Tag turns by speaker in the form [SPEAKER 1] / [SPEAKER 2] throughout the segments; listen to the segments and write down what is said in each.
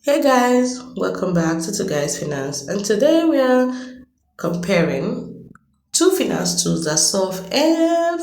[SPEAKER 1] Hey guys, welcome back to Twoguysfinance, and today we are comparing two finance tools that solve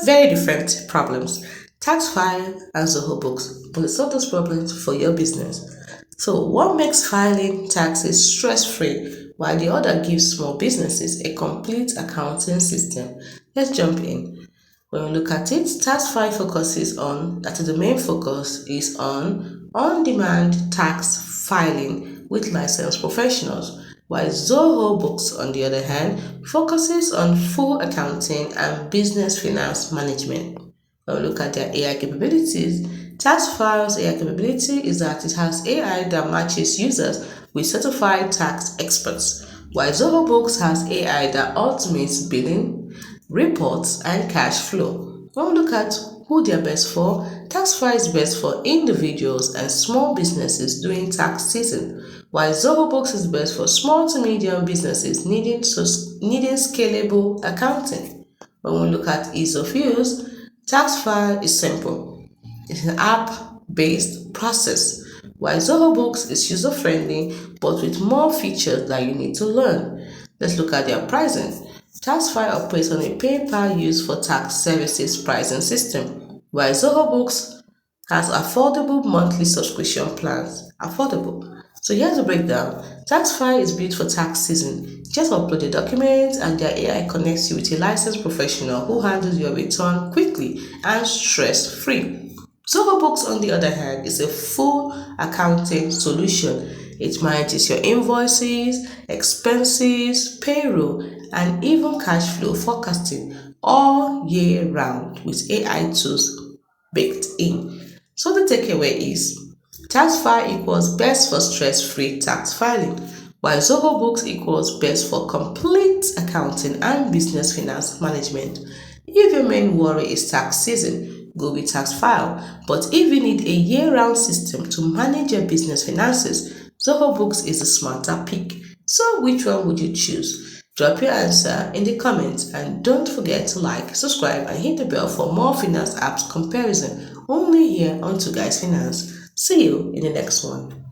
[SPEAKER 1] very different problems. Taxfyle and Zoho Books will solve those problems for your business. So one makes filing taxes stress-free while the other gives small businesses a complete accounting system. Let's jump in. When we look at it, task 5 focuses on, that is the main focus, is on-demand tax filing with licensed professionals, while Zoho Books, on the other hand, focuses on full accounting and business finance management. When we look at their AI capabilities, Taxfile's AI capability is that it has AI that matches users with certified tax experts, while Zoho Books has AI that automates billing, reports, and cash flow. When we look at who they are best for, Taxfile is best for individuals and small businesses during tax season, while Zoho Books is best for small to medium businesses needing scalable accounting. When we look at ease of use, Taxfile is simple. It's an app-based process, while Zoho Books is user-friendly but with more features that you need to learn. Let's look at their pricing. Taxfile operates on a pay-per-use for tax services pricing system, while Zoho Books has affordable monthly subscription plans. Affordable. So here's the breakdown. Taxfile is built for tax season. Just upload the documents and their AI connects you with a licensed professional who handles your return quickly and stress-free. Zoho Books, on the other hand, is a full accounting solution. It manages your invoices, expenses, payroll, and even cash flow forecasting all year round with AI tools baked in. So the takeaway is TaxFile equals best for stress-free tax filing, while Zoho Books equals best for complete accounting and business finance management. If your main worry is tax season, go with TaxFile. But if you need a year-round system to manage your business finances, Zoho Books is a smarter pick. So which one would you choose? Drop your answer in the comments and don't forget to like, subscribe and hit the bell for more finance apps comparison only here on Twoguysfinance. See you in the next one.